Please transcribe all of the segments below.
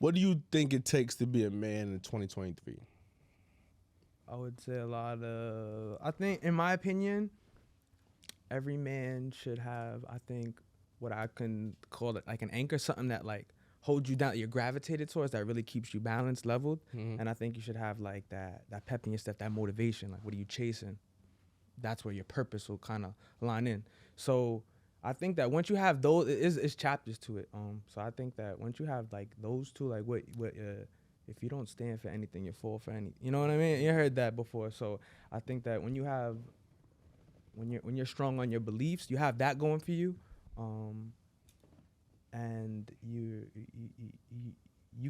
What do you think it takes to be a man in 2023? I would say a lot of. I think, in my opinion, every man should have. I think what I can call it like an anchor, something that like holds you down, you're gravitated towards, that really keeps you balanced, leveled. And I think you should have like that pep in your step, that motivation. Like, what are you chasing? That's where your purpose will kind of line in. So I think that once you have those, it's chapters to it. So I think that once you have like those two, like what if you don't stand for anything, you fall for any. You know what I mean? You heard that before. So I think that when you have, when you're strong on your beliefs, you have that going for you, and you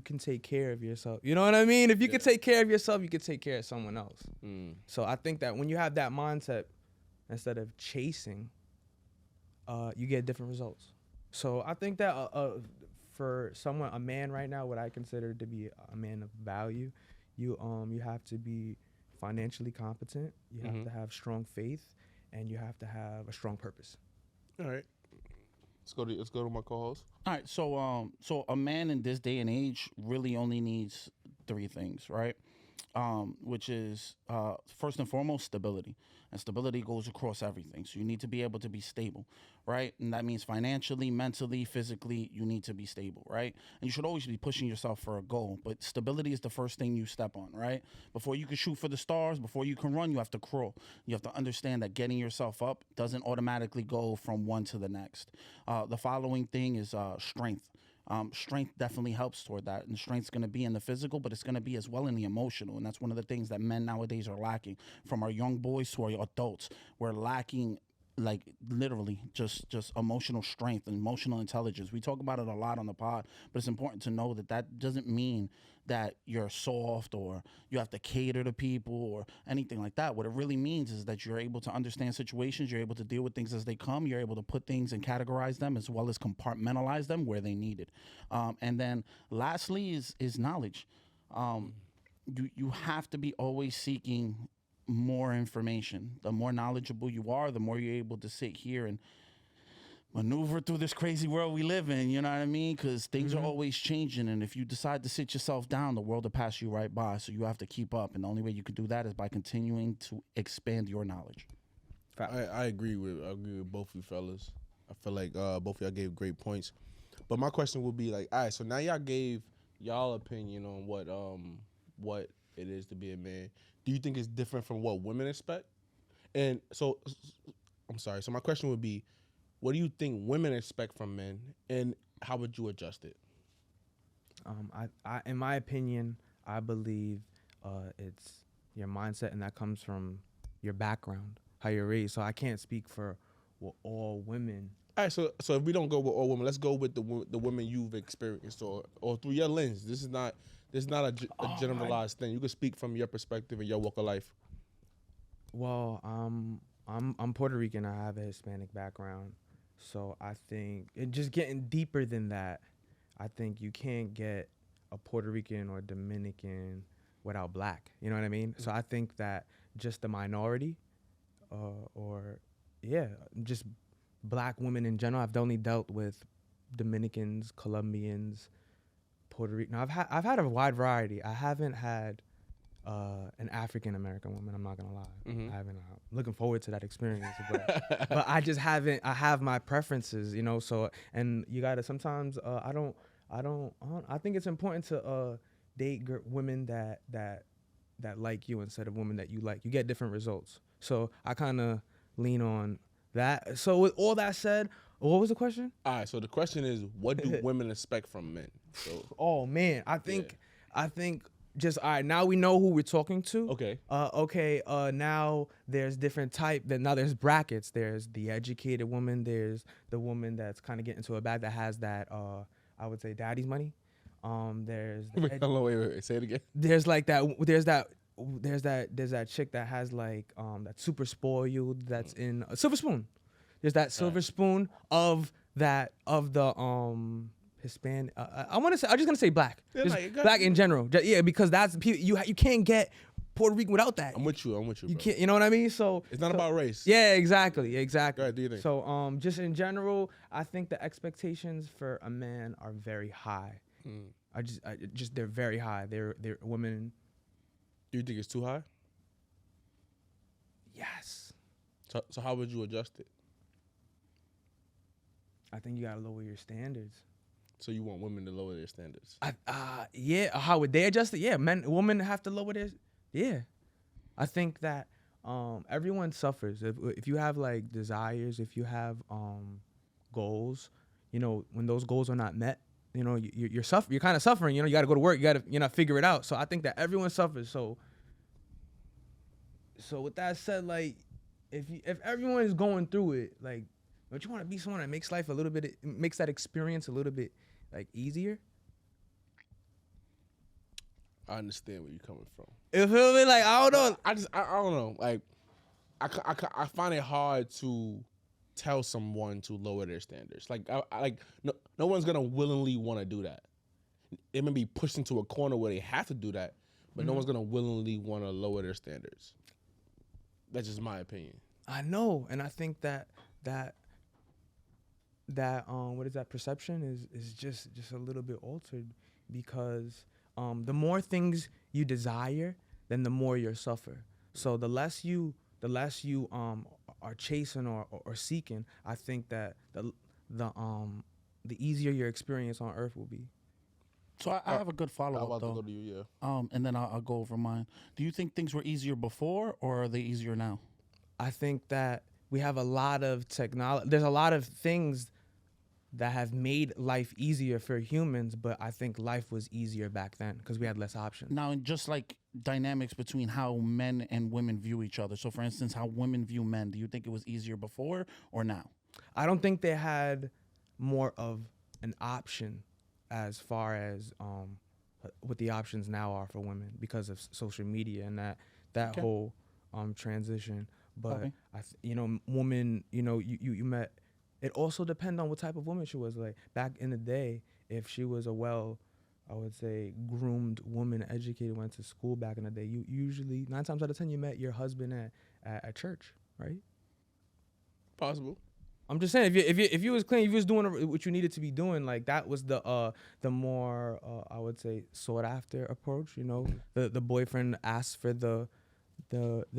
can take care of yourself. You know what I mean? If you can take care of yourself, you can take care of someone else. So I think that when you have that mindset, instead of chasing, you get different results. So I think that for someone, a man right now, what I consider to be a man of value, you have to be financially competent. You have to have strong faith, and you have to have a strong purpose. All right. Let's go to my co-host. All right, so a man in this day and age really only needs three things, right? Which is first and foremost stability, and stability goes across everything. So you need to be able to be stable, right? And that means financially, mentally, physically, you need to be stable, right? And you should always be pushing yourself for a goal, but stability is the first thing you step on, right? Before you can shoot for the stars, before you can run, you have to crawl. You have to understand that getting yourself up doesn't automatically go from one to the next. The following thing is strength. Strength definitely helps toward that, and strength's going to be in the physical, but it's going to be as well in the emotional, and that's one of the things that men nowadays are lacking. From our young boys to our adults, we're lacking, like, literally just emotional strength and emotional intelligence. We talk about it a lot on the pod, but it's important to know that that doesn't mean that you're soft or you have to cater to people or anything like that. What it really means is that you're able to understand situations, you're able to deal with things as they come, you're able to put things and categorize them as well as compartmentalize them where they need it. And then lastly is knowledge. You have to be always seeking more information. The more knowledgeable you are, the more you're able to sit here and maneuver through this crazy world we live in, you know what I mean? Because things are always changing, and if you decide to sit yourself down, the world will pass you right by, so you have to keep up, and the only way you can do that is by continuing to expand your knowledge. I agree with both of you fellas. I feel like both of y'all gave great points. But my question would be like, all right, so now y'all gave y'all opinion on what it is to be a man. Do you think it's different from what women expect? And so, I'm sorry. So my question would be, what do you think women expect from men, and how would you adjust it? In my opinion, I believe it's your mindset, and that comes from your background, how you're raised. So I can't speak for all women. All right, so if we don't go with all women, let's go with the women you've experienced, or through your lens. This is not a generalized thing. You can speak from your perspective and your walk of life. Well, I'm Puerto Rican. I have a Hispanic background. So I think, and just getting deeper than that, I think you can't get a Puerto Rican or Dominican without black. You know what I mean? So I think that just the minority, just black women in general. I've only dealt with Dominicans, Colombians, Puerto Rican. Now I've had a wide variety. I haven't had an African American woman. I'm not gonna lie. I haven't. Looking forward to that experience, but I just haven't. I have my preferences, you know. So, and you gotta sometimes. I think it's important to date women that like you instead of women that you like. You get different results. So I kind of lean on that. So with all that said, what was the question? All right. So the question is, what do women expect from men? So, oh man, I think just all right. Now we know who we're talking to. Okay. Now there's different type. Now there's brackets. There's the educated woman. There's the woman that's kind of getting to a bag that has that. I would say daddy's money. There's. Wait. Say it again. There's like that. There's that chick that has like that super spoiled. That's in a silver spoon. There's that silver spoon of the Hispanic. I'm just gonna say black. Black in general. Because that's you can't get Puerto Rican without that. I'm with you. You can't. You know what I mean? So it's not about race. Yeah, exactly. Go ahead, do you think? So just in general, I think the expectations for a man are very high. I just they're very high. They're women. Do you think it's too high? Yes, So how would you adjust it? I think you gotta lower your standards. So you want women to lower their standards? Yeah. How would they adjust it? Yeah, women have to lower their. Yeah, I think that everyone suffers if you have like desires, if you have goals. You know, when those goals are not met, you know, you're suffering. You're kind of suffering. You know, you got to go to work. You got to figure it out. So I think that everyone suffers. So with that said, like if everyone is going through it, like, don't you want to be someone that makes life a little bit, makes that experience a little bit like easier? I understand where you're coming from. You feel me? Like, I don't know. I don't know. Like, I find it hard to tell someone to lower their standards. Like, no one's gonna willingly want to do that. They may be pushed into a corner where they have to do that, but no one's gonna willingly want to lower their standards. That's just my opinion. I know, and I think that what is that perception is just a little bit altered because the more things you desire, then the more you suffer. So the less you are chasing or seeking, I think that the easier your experience on earth will be. So I have a good follow up I'm about though. to go to you, yeah. And then I'll go over mine. Do you think things were easier before, or are they easier now? I think that we have a lot of technology. There's a lot of things that have made life easier for humans, but I think life was easier back then because we had less options. Now, and just like dynamics between how men and women view each other. So, for instance, how women view men. Do you think it was easier before or now? I don't think they had more of an option as far as what the options now are for women because of social media and that whole transition. But woman, you met. It also depends on what type of woman she was. Like back in the day, if she was a I would say groomed woman, educated, went to school back in the day, you usually 9 times out of 10 you met your husband at church, right? Possible. I'm just saying, if you was clean, if you was doing what you needed to be doing, like that was the more I would say sought after approach. You know, the boyfriend asked for the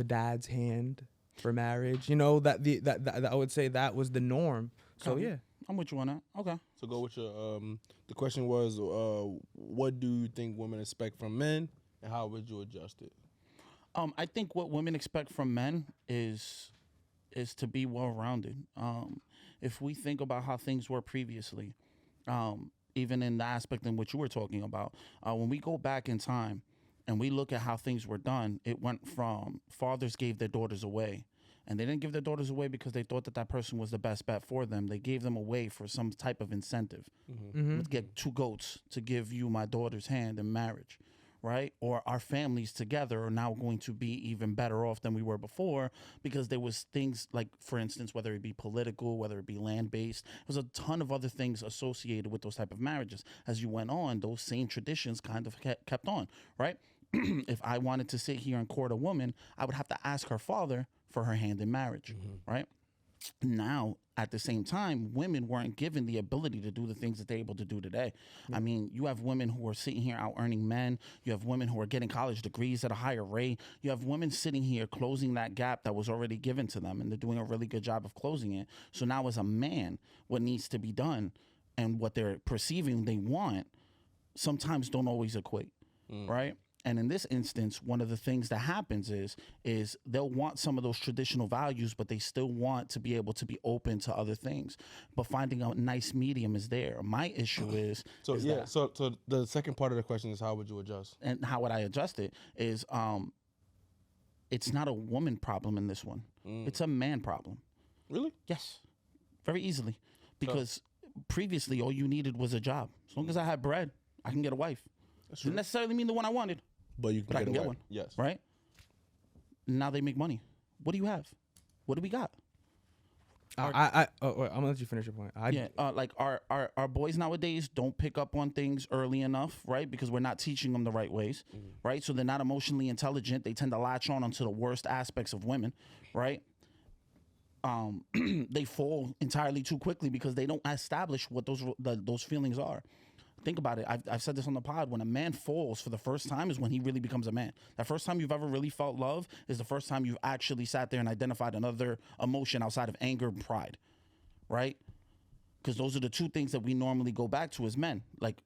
dad's hand for marriage. You know that I would say that was the norm. So yeah, I'm with you on that. Okay. So go with your the question was what do you think women expect from men and how would you adjust it? I think what women expect from men is to be well-rounded. If we think about how things were previously, even in the aspect in which you were talking about, when we go back in time and we look at how things were done, it went from fathers gave their daughters away. And they didn't give their daughters away because they thought that person was the best bet for them. They gave them away for some type of incentive. Let's get 2 goats to give you my daughter's hand in marriage, right? Or our families together are now going to be even better off than we were before because there was things like, for instance, whether it be political, whether it be land-based, there was a ton of other things associated with those type of marriages. As you went on, those same traditions kind of kept on, right? If I wanted to sit here and court a woman, I would have to ask her father for her hand in marriage, right? Now, at the same time, women weren't given the ability to do the things that they're able to do today. I mean, you have women who are sitting here out earning men. You have women who are getting college degrees at a higher rate. You have women sitting here closing that gap that was already given to them, and they're doing a really good job of closing it. So now as a man, what needs to be done and what they're perceiving they want sometimes don't always equate, right? And in this instance, one of the things that happens is they'll want some of those traditional values, but they still want to be able to be open to other things. But finding a nice medium is there. My issue is so the second part of the question is how would you adjust? And how would I adjust it is it's not a woman problem in this one. It's a man problem. Really? Yes. Very easily. Because previously all you needed was a job. As long as I had bread, I can get a wife. Didn't necessarily mean the one I wanted. But you can I can get one. Yes. Right? Now they make money. What do you have? What do we got? I'm gonna let you finish your point. Like our boys nowadays don't pick up on things early enough, right? Because we're not teaching them the right ways, right? So they're not emotionally intelligent. They tend to latch on onto the worst aspects of women, right? They fall entirely too quickly because they don't establish what those feelings are. think about it. I've said this on the pod. When a man falls for the first time is when he really becomes a man. That first time you've ever really felt love is the first time you've actually sat there and identified another emotion outside of anger and pride, right? Because those are the two things that we normally go back to as men. Like,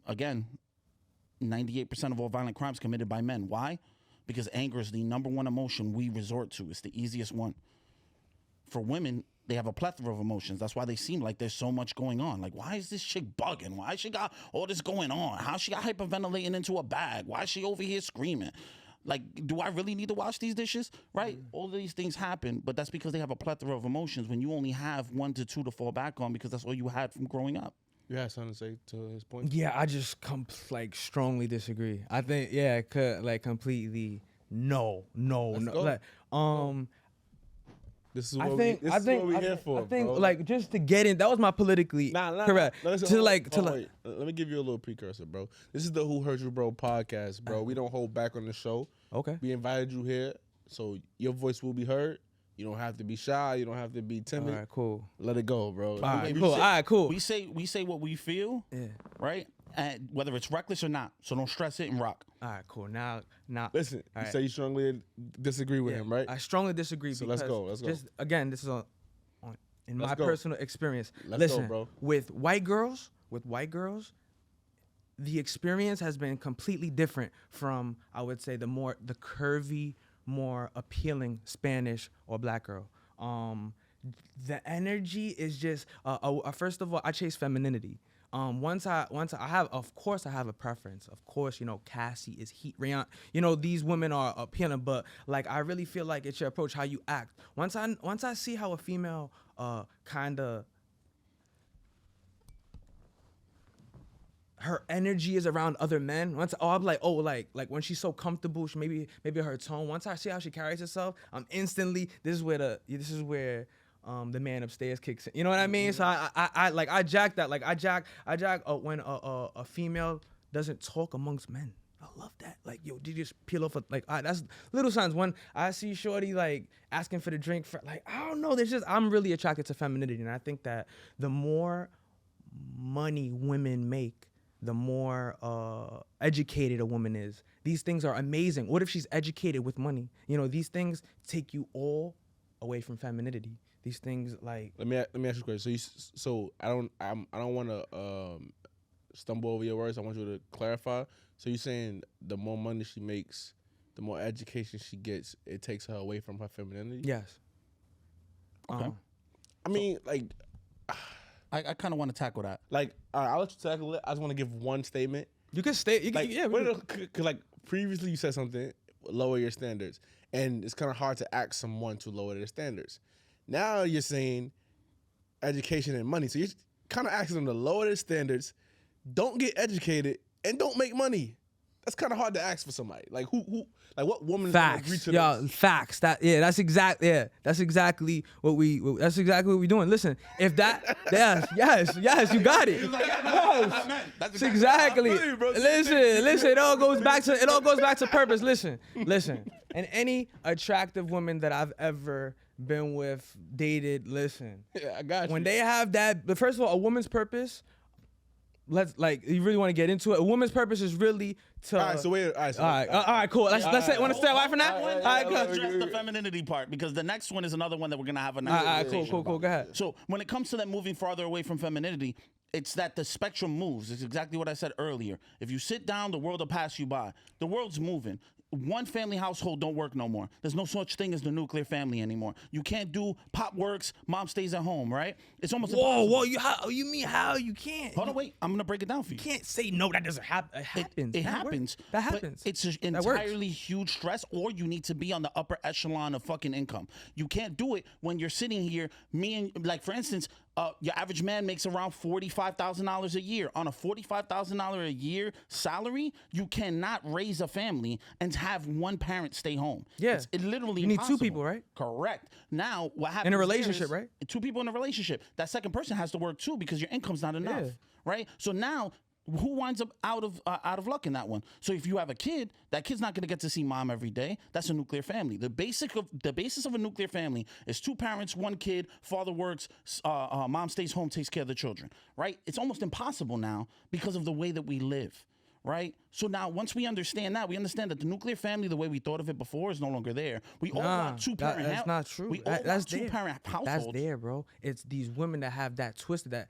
again, 98% of all violent crimes committed by men. Why? Because anger is the number one emotion we resort to. It's the easiest one. For women, they have a plethora of emotions. That's why they seem like there's so much going on. Like, why is this chick bugging? Why she got all this going on? How she got hyperventilating into a bag? Why is she over here screaming? Like, do I really need to wash these dishes? Right? All of these things happen, but that's because they have a plethora of emotions when you only have 1 to 2 to fall back on because that's all you had from growing up. You had something to say to his point? Yeah, I just strongly disagree. I think completely no. Like, this is what we're here for. I think bro. Just to get in, that was my politically correct. Wait. Let me give you a little precursor, bro. This is the Who Heard You Bro podcast, bro. We don't hold back on the show. Okay. We invited you here, so your voice will be heard. You don't have to be shy. You don't have to be timid. All right, cool. Let it go, bro. All right, cool. We say what we feel, right? And whether it's reckless or not. So don't stress it and rock. All right, cool. Now. Listen, you say you strongly disagree with him, right? I strongly disagree. So because let's go. Just again, this is in my personal experience. Let's go, bro. With white girls, the experience has been completely different from, I would say, the curvy, more appealing Spanish or black girl. The energy is just first of all, I chase femininity. Once I have, of course, I have a preference. Of course, Cassie is heat. Rayon, these women are appealing, but I really feel like it's your approach, how you act. Once I see how a female kind of her energy is around other men. I'm like when she's so comfortable, maybe her tone. Once I see how she carries herself, I'm instantly this is where the man upstairs kicks in. You know what I mean? So I jack that. I jack when a female doesn't talk amongst men. I love that. You just peel off that's little signs. When I see shorty asking for the drink for I don't know. I'm really attracted to femininity, and I think that the more money women make, the more educated a woman is. These things are amazing. What if she's educated with money? These things take you all away from femininity. These things Let me ask you a question. So I don't want to stumble over your words. I want you to clarify. So you're saying the more money she makes, the more education she gets, it takes her away from her femininity? Yes. Okay. I mean, I kind of want to tackle that. I'll let you tackle it. I just want to give one statement. You can stay. You can, Because previously you said something, lower your standards, and it's kind of hard to ask someone to lower their standards. Now you're saying education and money, so you're kind of asking them to lower their standards, don't get educated, and don't make money. That's kind of hard to ask for somebody. What woman facts, agree to this? Facts. That's exactly what we're doing. Listen, if that, yes, you got it. Yes, that's exactly. Listen, it all goes back to purpose. Listen, and any attractive woman that I've ever been with, dated, listen. Yeah, I got you. When they have that, but first of all, a woman's purpose. You really want to get into it. A woman's purpose is really to. All right, cool. Let's say. Want to stay away from that? All right, Let's address the femininity part because the next one is another one that we're gonna have a nice conversation cool. Go ahead. So when it comes to that moving farther away from femininity, it's that the spectrum moves. It's exactly what I said earlier. If you sit down, the world will pass you by. The world's moving. One family household don't work no more. There's no such thing as the nuclear family anymore. You can't do pop works, mom stays at home, right? It's almost Whoa, you mean how you can't? Hold on, wait. I'm gonna break it down for you. You can't say no, that doesn't happen. It happens. It happens. That happens. It's an entirely huge stress, or you need to be on the upper echelon of fucking income. You can't do it when you're sitting here, for instance, your average man makes around $45,000 a year. On a $45,000 a year salary, you cannot raise a family and have one parent stay home. Yeah. It's literally You need impossible. two people, right? Correct. Now, what happens in a relationship, right? 2 people in a relationship. That second person has to work too because your income's not enough, right? So now, Who winds up out of luck in that one? So if you have a kid, that kid's not going to get to see mom every day. That's a nuclear family. The basis of a nuclear family is 2 parents, 1 kid, father works, mom stays home, takes care of the children, right? It's almost impossible now because of the way that we live, right? So now once we understand that, we understand that the nuclear family, the way we thought of it before, is no longer there. We all want 2-parent That's not true. We all That's want 2-parent households. That's there, bro. It's these women that have that twisted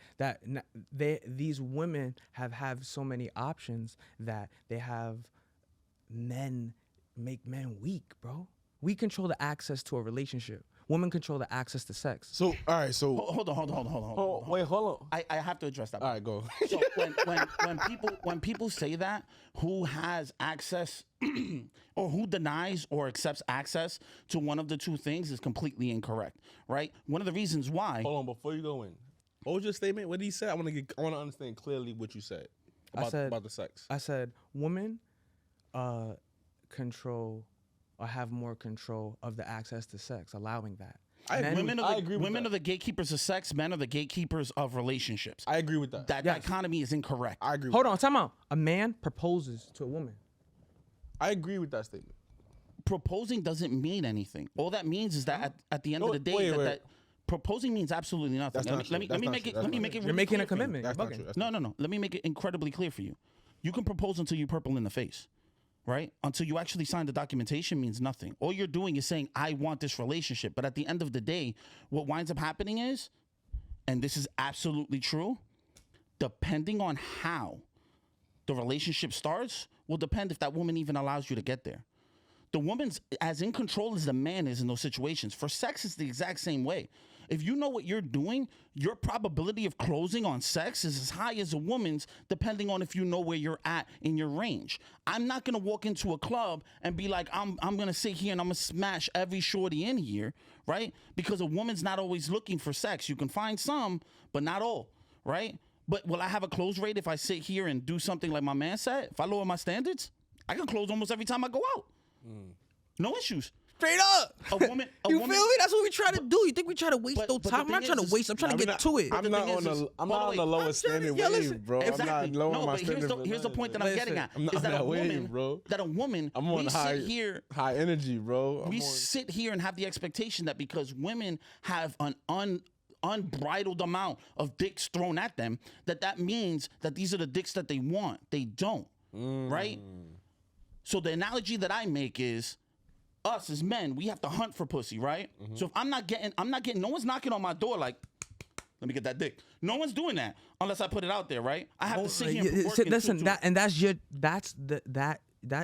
these women have so many options that they have make men weak, bro. We control the access to a relationship. Women control the access to sex. So all right, so Hold on. wait, hold on. I have to address that. All right, go. So when people say that, who has access or who denies or accepts access to one of the 2 things is completely incorrect, right? One of the reasons why. Hold on, before you go in, what was your statement? What did he say? I want to understand clearly what you said about the sex. I said women control or have more control of the access to sex, allowing that. Women are the gatekeepers of sex. Men are the gatekeepers of relationships. I agree with that. That dichotomy is incorrect. I agree. Hold on, time out. A man proposes to a woman. I agree with that statement. Proposing doesn't mean anything. All that means is that at the end of the day, that proposing means absolutely nothing. Let me make it. You're Really making clear a commitment. That's You're not bugging. true. That's No. Let me make it incredibly clear for you. You can propose until you're purple in the face, right? Until you actually sign the documentation means nothing. All you're doing is saying, I want this relationship. But at the end of the day, what winds up happening is, and this is absolutely true, depending on how the relationship starts, will depend if that woman even allows you to get there. The woman's as in control as the man is in those situations. For sex, it's the exact same way. If you know what you're doing, your probability of closing on sex is as high as a woman's, depending on if you know where you're at in your range. I'm not gonna walk into a club and be like, I'm gonna sit here and I'm gonna smash every shorty in here, right? Because a woman's not always looking for sex. You can find some, but not all, right? But will I have a close rate if I sit here and do something like my man said? If I lower my standards, I can close almost every time I go out. No issues. Straight up. A woman. You feel me? That's what we try to do. You think we try to waste no time? I'm not trying to waste. I'm trying to get to it. I'm not on the lowest standing wave, bro. Exactly. I'm not lowering my standard. Here's the point that I'm getting at. I'm not Is that that a woman, wave, bro. That a woman, I'm on we sit here, high energy, bro. we sit here and have the expectation that because women have an unbridled amount of dicks thrown at them, that means that these are the dicks that they want. They don't, right? So the analogy that I make is, us as men, we have to hunt for pussy, right? So if I'm not getting, no one's knocking on my door like, let me get that dick. No one's doing that unless I put it out there, right? I have to sit here and work. Listen, that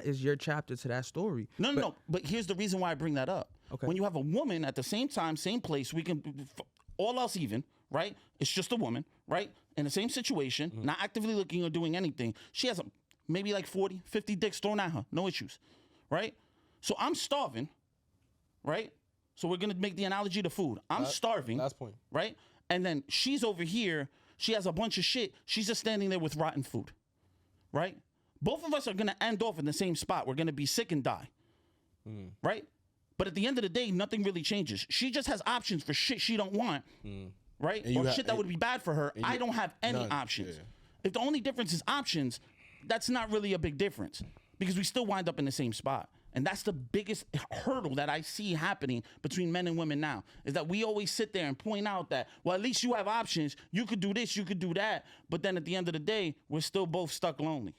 is your chapter to that story. No. But here's the reason why I bring that up. Okay. When you have a woman at the same time, same place, we can, all else even, right? It's just a woman, right? In the same situation, not actively looking or doing anything. She has maybe like 40, 50 dicks thrown at her. No issues, right? So I'm starving, right? So we're going to make the analogy to food. I'm starving. Last point. Right? And then she's over here. She has a bunch of shit. She's just standing there with rotten food, right? Both of us are going to end off in the same spot. We're going to be sick and die, right? But at the end of the day, nothing really changes. She just has options for shit she don't want, right? Or shit that would be bad for her. I don't have any options. Yeah. If the only difference is options, that's not really a big difference because we still wind up in the same spot. And that's the biggest hurdle that I see happening between men and women now, is that we always sit there and point out that, well, at least you have options. You could do this, you could do that. But then at the end of the day, we're still both stuck lonely.